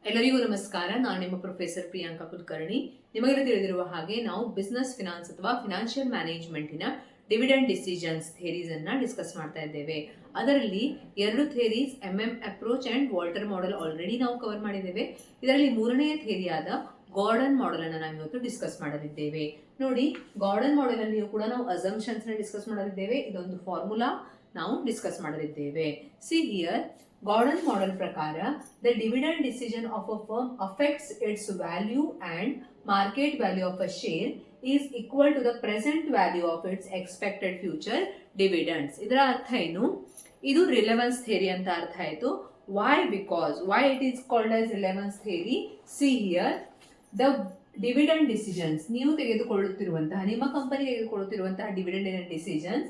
ಎಲ್ಲರಿಗೂ ನಮಸ್ಕಾರ. ನಾನು ನಿಮ್ಮ ಪ್ರೊಫೆಸರ್ ಪ್ರಿಯಾಂಕಾ ಕುಲಕರ್ಣಿ. ನಿಮಗೆಲ್ಲ ತಿಳಿದಿರುವ ಹಾಗೆ ನಾವು ಬಿಸ್ನೆಸ್ ಫಿನಾನ್ಸ್ ಅಥವಾ ಫಿನಾನ್ಷಿಯಲ್ ಮ್ಯಾನೇಜ್ಮೆಂಟಿನ ಡಿವಿಡೆಂಡ್ ಡಿಸಿಷನ್ಸ್ ಥೇರೀಸ್ ಅನ್ನ ಡಿಸ್ಕಸ್ ಮಾಡ್ತಾ ಇದ್ದೇವೆ. ಅದರಲ್ಲಿ ಎರಡು theories approach and Walter model already ನಾವು ಕವರ್ ಮಾಡಿದ್ದೇವೆ. ಇದರಲ್ಲಿ ಮೂರನೆಯ ಥೇರಿಯಾದ ಗಾರ್ಡನ್ ಮಾಡೆಲ್ ಅನ್ನು ನಾವು ಇವತ್ತು ಡಿಸ್ಕಸ್ ಮಾಡಲಿದ್ದೇವೆ. ನೋಡಿ, ಗಾರ್ಡನ್ ಮಾಡೆಲ್ ಅಲ್ಲಿ ಕೂಡ ನಾವು ಅಸಂಪ್ಷನ್ಸ್ ನ ಡಿಸ್ಕಸ್ ಮಾಡಲಿದ್ದೇವೆ. ಇದೊಂದು ಫಾರ್ಮುಲಾ ನಾವು ಡಿಸ್ಕಸ್ ಮಾಡಲಿದ್ದೇವೆ. ಸಿ ಹಿಯರ್, ಗಾರ್ಡನ್ ಮಾಡೆಲ್ ಪ್ರಕಾರ the dividend decision of a firm affects its value and market value of a share is equal to the present value of its expected future dividends. ಇದರ ಅರ್ಥ ಏನು? ಇದು relevance theory ಅಂತ ಅರ್ಥ ಆಯಿತು. Why? Because why it is called as relevance theory? See here, the dividend decisions, ನೀವು ತೆಗೆದುಕೊಳ್ಳುತ್ತಿರುವಂತಹ, ನಿಮ್ಮ company ತೆಗೆದುಕೊಳ್ಳುತ್ತಿರುವಂತಹ dividend decisions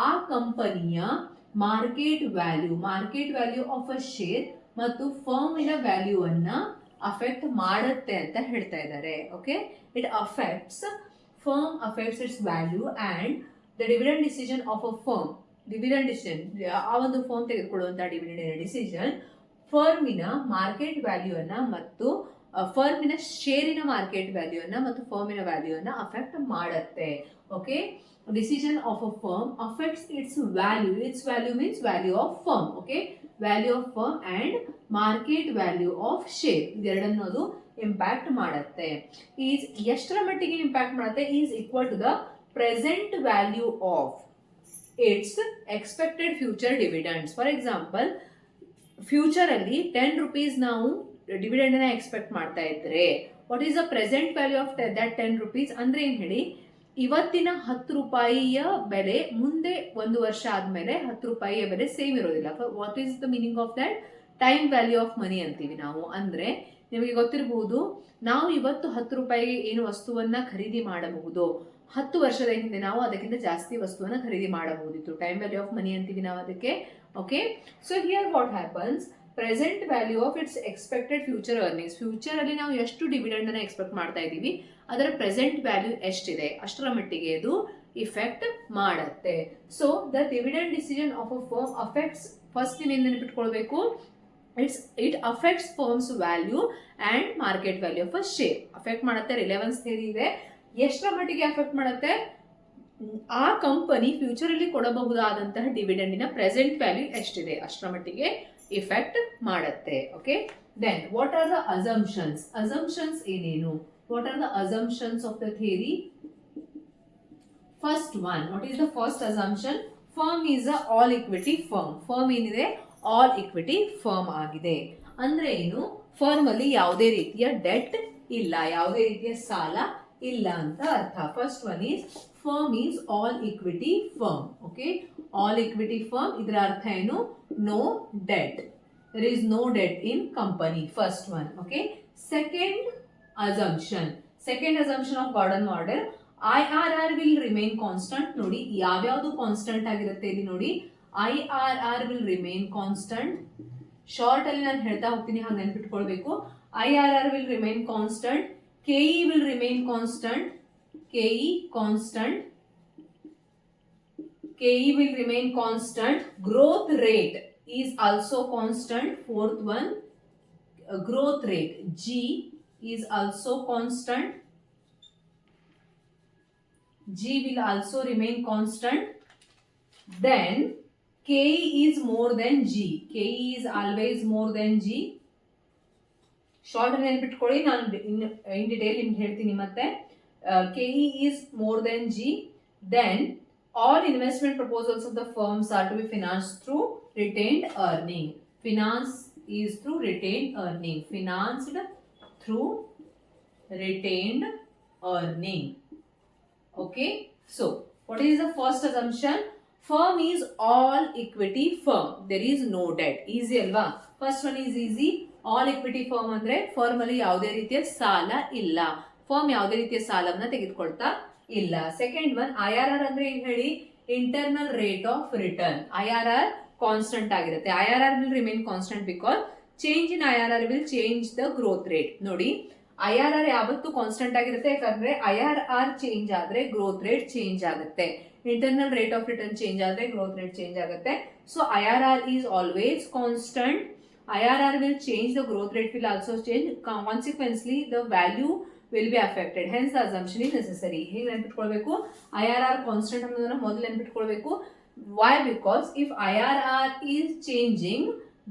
ಆ ಕಂಪನಿಯ market value of a share ಮತ್ತು ಫರ್ಮಿನ ವ್ಯಾಲ್ಯೂ ಅನ್ನ ಅಫೆಕ್ಟ್ ಮಾಡುತ್ತೆ ಅಂತ ಹೇಳ್ತಾ ಇದ್ದಾರೆ. Okay, it affects its value and the dividend decision of a firm. Dividend decision, ಆ ಒಂದು ಫರ್ಮ್ ತೆಗೆದುಕೊಳ್ಳುವಂತಹ ಡಿವಿಡೆಂಡ್ ಡಿಸಿಷನ್ ಫರ್ಮಿನ ಮಾರ್ಕೆಟ್ ವ್ಯಾಲ್ಯೂ ಅನ್ನ ಮತ್ತು ಫರ್ಮಿನ ಶೇರಿನ ಮಾರ್ಕೆಟ್ ವ್ಯಾಲ್ಯೂ ಅನ್ನ ಮತ್ತು ಫರ್ಮಿನ ವ್ಯಾಲ್ಯೂ ಅನ್ನ ಅಫೆಕ್ಟ್ ಮಾಡುತ್ತೆ. Okay, decision of a firm affects its value means value of firm. Okay, value of firm and market value of share, ಇದೆರಡನ್ನೋದು ಇಂಪ್ಯಾಕ್ಟ್ ಮಾಡುತ್ತೆ. ಈಸ್ ಎಷ್ಟರ ಮಟ್ಟಿಗೆ ಇಂಪ್ಯಾಕ್ಟ್ ಮಾಡುತ್ತೆ? Is equal to the present value of its expected future dividends. For example, future ಅಲ್ಲಿ 10 rupees ನಾವು dividend ನ expect ಮಾಡ್ತಾ ಇದ್ರೆ, what is the present value of that 10 rupees ಅಂದ್ರೆ ಏನ್ ಹೇಳಿ? ಇವತ್ತಿನ 10 ರೂಪಾಯಿಯ ಬೆಲೆ ಮುಂದೆ 1 ವರ್ಷ ಆದ್ಮೇಲೆ 10 ರೂಪಾಯಿಯ ಬೆಲೆ ಸೇಮ್ ಇರೋದಿಲ್ಲ. What is the meaning of that? Time value of money ಅಂತೀವಿ ನಾವು. ಅಂದ್ರೆ ನಿಮಗೆ ಗೊತ್ತಿರಬಹುದು, ನಾವು ಇವತ್ತು 10 ರೂಪಾಯಿಗೆ ಏನು ವಸ್ತುವನ್ನ ಖರೀದಿ ಮಾಡಬಹುದು, 10 ವರ್ಷದ ಹಿಂದೆ ನಾವು ಅದಕ್ಕಿಂತ ಜಾಸ್ತಿ ವಸ್ತುವನ್ನ ಖರೀದಿ ಮಾಡಬಹುದಿತ್ತು. ಟೈಮ್ ವ್ಯಾಲ್ಯೂ ಆಫ್ ಮನಿ ಅಂತೀವಿ ನಾವು ಅದಕ್ಕೆ. Okay, so here what happens? Present value of its expected future earnings. Future ಅಲ್ಲಿ ನಾವು ಎಷ್ಟು ಡಿವಿಡೆಂಡ್ ಅನ್ನ ಎಕ್ಸ್ಪೆಕ್ಟ್ ಮಾಡ್ತಾ ಇದ್ದೀವಿ, ಅದರ ಪ್ರೆಸೆಂಟ್ ವ್ಯಾಲ್ಯೂ ಎಷ್ಟಿದೆ ಅಷ್ಟರ ಮಟ್ಟಿಗೆ ಇದು ಇಫೆಕ್ಟ್ ಮಾಡುತ್ತೆ. So the dividend decision of a firm affects, first ನೀವು ನೆನಪಿಟ್ಕೊಳ್ಬೇಕು, it affects firm's value and market value of a share. Affect ಮಾಡುತ್ತೆ. ರಿಲೆವೆನ್ಸ್ ಥಿಯರಿ ಇದೆ. ಎಷ್ಟರ ಮಟ್ಟಿಗೆ ಅಫೆಕ್ಟ್ ಮಾಡುತ್ತೆ? ಆ ಕಂಪನಿ ಫ್ಯೂಚರ್ ಅಲ್ಲಿ ಕೊಡಬಹುದಾದಂತಹ ಡಿವಿಡೆಂಡಿನ ಪ್ರೆಸೆಂಟ್ ವ್ಯಾಲ್ಯೂ ಎಷ್ಟಿದೆ ಅಷ್ಟರ ಮಟ್ಟಿಗೆ ಇಫೆಕ್ಟ್ ಮಾಡುತ್ತೆ. Okay, then what are the assumptions? Assumptions ಏನೇನು? What are the assumptions of the theory? First one, what is the first assumption? Firm is a all equity firm. Firm ಏನಿದೆ? all equity firm ಆಗಿದೆ. ಅಂದ್ರೆ ಏನು? Firm ಅಲ್ಲಿ ಯಾವುದೇ ರೀತಿಯ debt ಇಲ್ಲ, ಯಾವುದೇ ರೀತಿಯ ಸಾಲ ಇಲ್ಲ ಅಂತ ಅರ್ಥ. First one is firm is all equity firm. Okay, all equity firm, ಇದರ ಅರ್ಥ ಏನು? No debt. there is no debt in company. First one. Okay, second assumption of Gordon model, IRR will remain constant. ನೋಡಿ, ಯಾವ್ಯಾವುದು constant ಆಗಿರುತ್ತೆ ಇಲ್ಲಿ ನೋಡಿ. IRR will remain constant. Short ಅಲ್ಲಿ ನಾನು ಹೇಳ್ತಾ ಹೋಗ್ತೀನಿ, ಹಾಗೆ ನೆನ್ಪಿಟ್ಕೊಳ್ಬೇಕು. IRR will remain constant. KE will remain constant. KE will remain constant. Growth rate is also constant. Fourth one, growth rate, G is also constant. G will also remain constant. Then KE is more than G. KE is always more than G. Short ನೆನಪಿಟ್ಕೊಳ್ಳಿ, ನಾನು in detail ನಿಮ್ಗೆ ಹೇಳ್ತೀನಿ ಮತ್ತೆ. KE is more than G. Then all investment proposals of the firms are to be financed through retained earning. Finance is through retained earning. Financed through retained earning. Okay, so what is the first assumption? Firm is all equity firm. There is no debt. Easy alva? First one is easy. All equity firm ಅಂದ್ರೆ firm ಅಲ್ಲಿ ಯಾವುದೇ ರೀತಿಯ ಸಾಲ ಇಲ್ಲ. Firm ಯಾವುದೇ ರೀತಿಯ ಸಾಲವನ್ನ ತೆಗೆದುಕೊಳ್ತಾ ಇಲ್ಲ. ಸೆಕೆಂಡ್ ಒನ್, IRR ಅಂದ್ರೆ ಏನ್ ಹೇಳಿ? Internal rate of return. IRR constant ಆಗಿರುತ್ತೆ. IRR will remain constant because change in IRR will change the growth rate. ನೋಡಿ, IRR ಯಾವತ್ತೂ ಕಾನ್ಸ್ಟೆಂಟ್ ಆಗಿರುತ್ತೆ, ಯಾಕಂದ್ರೆ IRR ಚೇಂಜ್ ಆದ್ರೆ ಗ್ರೋತ್ ರೇಟ್ ಚೇಂಜ್ ಆಗುತ್ತೆ. Internal rate of return change ಆದ್ರೆ growth rate change ಆಗುತ್ತೆ. So IRR is always constant. IRR will change, the growth rate will also change. Consequently, the value will be affected. Hence, the assumption is necessary. ಹೇಗೆ ನೆನಪಿಟ್ಕೊಳ್ಬೇಕು? IRR constant ಅನ್ನೋದನ್ನ ಮೊದಲು ನೆನಪಿಟ್ಕೊಳ್ಬೇಕು. Why? Because if IRR is changing,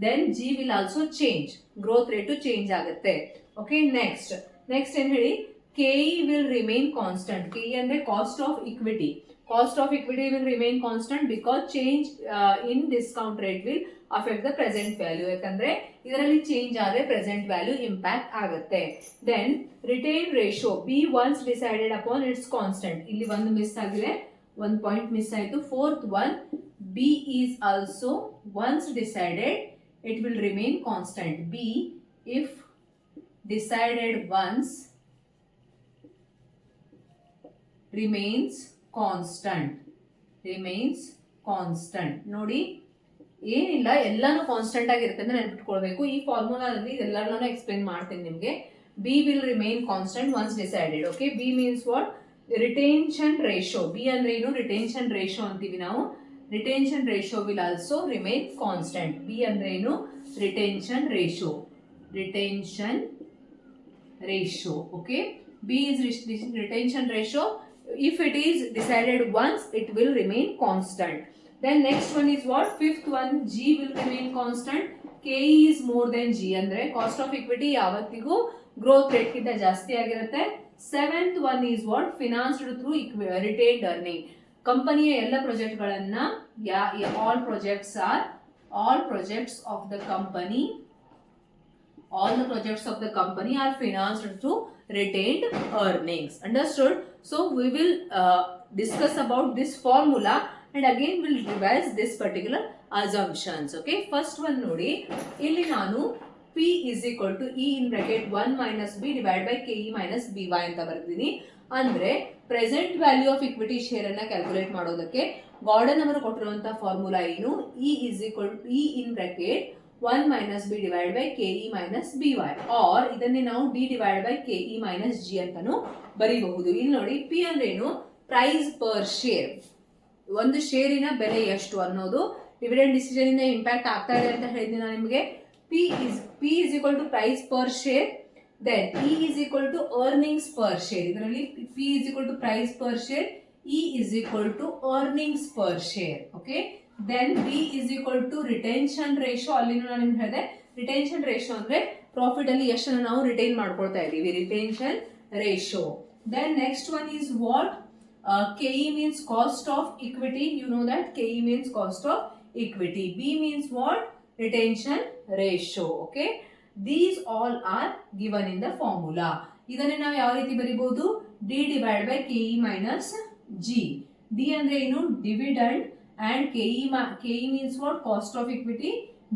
then G will also change. Growth rate to change ಆಗುತ್ತೆ. Okay, next ಏನು ಹೇಳಿ? KE will remain constant. KE ಅಂದ್ರೆ cost of equity. Cost of equity will remain constant because change in discount rate will affect the present value. ಯಾಕಂದ್ರೆ ಇದರಲ್ಲಿ change ಆದರೆ present value impact ಆಗುತ್ತೆ. Then retain ratio B once decided upon its constant. ಇಲ್ಲಿ ಒಂದು miss ಆಗಿದೆ, ಒಂದು point miss ಆಯಿತು. Fourth one, B is also once decided it will remain constant. B if decided once remains constant. ನೋಡಿ ಏನಿಲ್ಲ, ಎಲ್ಲಾನು constant ಆಗಿರುತ್ತೆ ಅಂತ ನೆನಪಿಟ್ಕೊಳ್ಬೇಕು. ಈ ಫಾರ್ಮುಲಾದಲ್ಲಿ ಇದೆಲ್ಲರನ್ನೂ ಎಕ್ಸ್ಪ್ಲೇನ್ ಮಾಡ್ತೀನಿ ನಿಮಗೆ. B will remain constant once decided. Okay, B means what? Retention ratio. B ಅಂದ್ರೆ ಏನು? ರಿಟೆನ್ಷನ್ ರೇಷಿಯೋ ಅಂತೀವಿ ನಾವು. Retention ratio will also remain constant. B ಅಂದ್ರೆ ಏನು? Retention ratio. Okay, B is retention ratio. If it is decided once, it will remain constant. Then next one is what? Fifth one, G will remain constant. KE is more than G ಅಂದ್ರೆ cost of equity ಯಾವತ್ತಿಗೂ growth rate ಗಿಂತ ಜಾಸ್ತಿ ಆಗಿರುತ್ತೆ. Seventh one is what? Financed through retained earning. ಕಂಪನಿಯ ಎಲ್ಲ ಪ್ರಾಜೆಕ್ಟ್ಗಳನ್ನ all projects of the company are financed through retained earnings. Understood? So we will discuss about this formula and again we'll revise this particular assumptions. Okay, first one ನೋಡಿ, ಇಲ್ಲಿ ನಾನು P is equal to E in bracket 1 minus B divided by KE minus BY ಅಂತ ಬರ್ತೀನಿ. ಅಂದ್ರೆ present value of equity share ಅನ್ನ calculate ಮಾಡೋದಕ್ಕೆ garden ಅವರು ಕೊಟ್ಟಿರುವಂತಹ ಫಾರ್ಮುಲಾ ಏನು? E is equal to E in bracket 1 minus B divided by KE minus BY, or ಇದನ್ನೇ ನಾವು D divided by KE minus G ಅಂತಾನು ಬರೀಬಹುದು. ಇಲ್ಲಿ ನೋಡಿ, P ಅಂದ್ರೆ ಏನು? Price per share. ಒಂದು ಶೇರಿನ ಬೆಲೆ ಎಷ್ಟು ಅನ್ನೋದು ಡಿವಿಡೆಂಡ್ ಡಿಸಿಷನ್ ಇಂದ ಇಂಪ್ಯಾಕ್ಟ್ ಆಗ್ತಾ ಇದೆ ಅಂತ ಹೇಳಿದ್ದೀನಿ ನಾನು ನಿಮಗೆ. P is equal to price per share. Then E is equal to earnings per share. ಇದರಲ್ಲಿ P is equal to price per share, E is equal to earnings per share. Okay. Then B is equal to retention ratio. ಅಲ್ಲಿ ನಾನು ನಿಮ್ಗೆ ಹೇಳಿದೆ, retention ratio ಅಂದ್ರೆ profit ಅಲ್ಲಿ ಎಷ್ಟನ್ನು ನಾವು retain ಮಾಡ್ಕೊಳ್ತಾ ಇದ್ದೀವಿ, retention ratio. Then next one is what? KE means cost of equity. You know that KE means cost of equity. B means what? Retention ratio. Okay. These all are given in the formula. ಇದನ್ನೇ ನಾವು ಯಾವ ರೀತಿ ಬರೀಬಹುದು? D divided by KE minus G. D ಅಂದ್ರೆ ಏನು? Dividend. And KE means what? Cost of equity.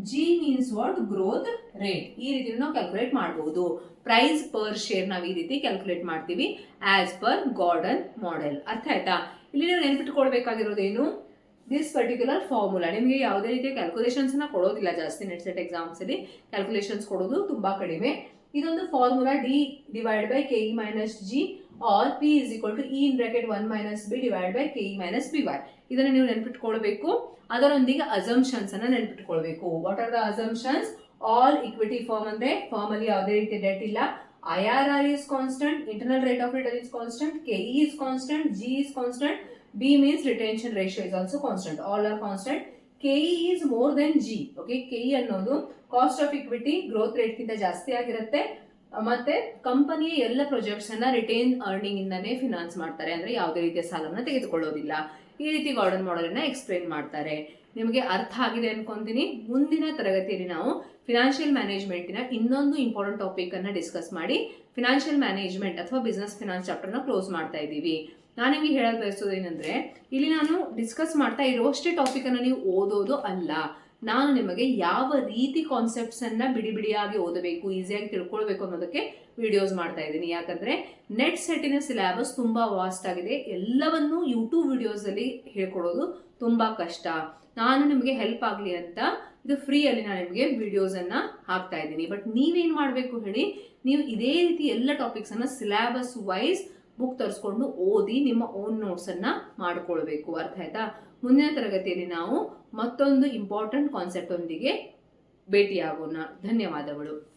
G means what? Growth rate. ಈ ರೀತಿ ನಾವು calculate ಮಾಡಬಹುದು. ಪ್ರೈಸ್ ಪರ್ ಶೇರ್ ನಾವು ಈ ರೀತಿ ಕ್ಯಾಲ್ಕುಲೇಟ್ ಮಾಡ್ತೀವಿ ಆಸ್ ಪರ್ ಗಾರ್ಡನ್ ಮಾಡೆಲ್. ಅರ್ಥ ಆಯ್ತಾ? ಇಲ್ಲಿ ನೀವು ನೆನ್ಪಿಟ್ಕೊಳ್ಬೇಕಾಗಿರೋದೇನು? This particular formula. ನಿಮಗೆ ಯಾವುದೇ ರೀತಿಯ ಕ್ಯಾಲ್ಕುಲೇಷನ್ಸ್ ನ ಕೊಡೋದಿಲ್ಲ ಜಾಸ್ತಿ. ನೆಟ್ ಸೆಟ್ ಎಕ್ಸಾಮ್ಸ್ ಅಲ್ಲಿ ಕ್ಯಾಲ್ಕುಲೇಷನ್ಸ್ ಕೊಡೋದು ತುಂಬಾ ಕಡಿಮೆ. ಇದೊಂದು formula D divided by KE minus G or P is equal to E in bracket 1 minus B divided by KE minus BY. ಇದನ್ನು ನೀವು ನೆನಪಿಟ್ಕೊಳ್ಬೇಕು. ಅದರೊಂದಿಗೆ ಅಸಂಪ್ಷನ್ಸ್ ಅನ್ನ ನೆನಪಿಟ್ಕೊಳ್ಬೇಕು. What are the assumptions? All equity firm ಅಂದ್ರೆ ಫರ್ಮ್ ಅಲ್ಲಿ ಯಾವುದೇ ರೀತಿ debt ಇಲ್ಲ. IRR is constant, internal rate of return is constant, KE is constant, G is constant, B means retention ratio is also constant. All are constant. KE is more than G. Okay, KE ಅನ್ನೋದು cost of equity growth rate ಗಿಂತ ಜಾಸ್ತಿ ಆಗಿರುತ್ತೆ. ಮತ್ತೆ ಕಂಪನಿಯ ಎಲ್ಲ projects ಅನ್ನ retain earning ಇಂದಾನೇ finance ಮಾಡ್ತಾರೆ, ಅಂದ್ರೆ ಯಾವುದೇ ರೀತಿಯ ಸಾಲವನ್ನು ತೆಗೆದುಕೊಳ್ಳೋದಿಲ್ಲ. ಈ ರೀತಿ ಗಾರ್ಡನ್ ಮಾಡೆಲ್ ಅನ್ನ ಎಕ್ಸ್ಪ್ಲೇನ್ ಮಾಡ್ತಾರೆ. ನಿಮಗೆ ಅರ್ಥ ಆಗಿದೆ ಅನ್ಕೊಂತೀನಿ. ಮುಂದಿನ ತರಗತಿಯಲ್ಲಿ ನಾವು ಫಿನಾನ್ಷಿಯಲ್ ಮ್ಯಾನೇಜ್ಮೆಂಟಿನ ಇನ್ನೊಂದು ಇಂಪಾರ್ಟೆಂಟ್ ಟಾಪಿಕ್ ಅನ್ನ ಡಿಸ್ಕಸ್ ಮಾಡಿ ಫಿನಾನ್ಷಿಯಲ್ ಮ್ಯಾನೇಜ್ಮೆಂಟ್ ಅಥವಾ ಬಿಸ್ನೆಸ್ ಫಿನಾನ್ಸ್ ಚಾಪ್ಟರ್ ನ ಕ್ಲೋಸ್ ಮಾಡ್ತಾ ಇದ್ದೀವಿ. ನಾನು ನಿಮಗೆ ಹೇಳಲು ಬಯಸೋದು ಏನಂದ್ರೆ, ಇಲ್ಲಿ ನಾನು ಡಿಸ್ಕಸ್ ಮಾಡ್ತಾ ಇರೋಷ್ಟೇ ಟಾಪಿಕ್ ಅನ್ನ ನೀವು ಓದೋದು ಅಲ್ಲ, ನಾನು ನಿಮಗೆ ಯಾವ ರೀತಿ ಕಾನ್ಸೆಪ್ಟ್ಸ್ ಅನ್ನ ಬಿಡಿ ಬಿಡಿಯಾಗಿ ಓದಬೇಕು, ಈಸಿಯಾಗಿ ತಿಳ್ಕೊಳ್ಬೇಕು ಅನ್ನೋದಕ್ಕೆ ವಿಡಿಯೋಸ್ ಮಾಡ್ತಾ ಇದ್ದೀನಿ. ಯಾಕಂದ್ರೆ ನೆಟ್ ಸೆಟ್ಟಿನ ಸಿಲೆಬಸ್ ತುಂಬಾ ವಾಸ್ಟ್ ಆಗಿದೆ. ಎಲ್ಲವನ್ನೂ ಯೂಟ್ಯೂಬ್ ವಿಡಿಯೋಸ್ ಅಲ್ಲಿ ಹೇಳ್ಕೊಡೋದು ತುಂಬಾ ಕಷ್ಟ. ನಾನು ನಿಮಗೆ ಹೆಲ್ಪ್ ಆಗಲಿ ಅಂತ ಇದು ಫ್ರೀ ಅಲ್ಲಿ ನಾನು ನಿಮಗೆ ವಿಡಿಯೋಸ್ ಅನ್ನ ಹಾಕ್ತಾ ಇದ್ದೀನಿ. ಬಟ್ ನೀವೇನ್ ಮಾಡಬೇಕು ಹೇಳಿ, ನೀವು ಇದೇ ರೀತಿ ಎಲ್ಲ ಟಾಪಿಕ್ಸ್ ಅನ್ನ ಸಿಲೆಬಸ್ ವೈಸ್ ಬುಕ್ ತರಿಸ್ಕೊಂಡು ಓದಿ ನಿಮ್ಮ ಓನ್ ನೋಟ್ಸ್ ಅನ್ನ ಮಾಡ್ಕೊಳ್ಬೇಕು. ಅರ್ಥ ಆಯ್ತಾ? ಮುಂದಿನ ತರಗತಿಯಲ್ಲಿ ನಾವು ಮತ್ತೊಂದು ಇಂಪಾರ್ಟೆಂಟ್ ಕಾನ್ಸೆಪ್ಟ್ ಒಂದಿಗೆ ಭೇಟಿಯಾಗೋಣ. ಧನ್ಯವಾದಗಳು.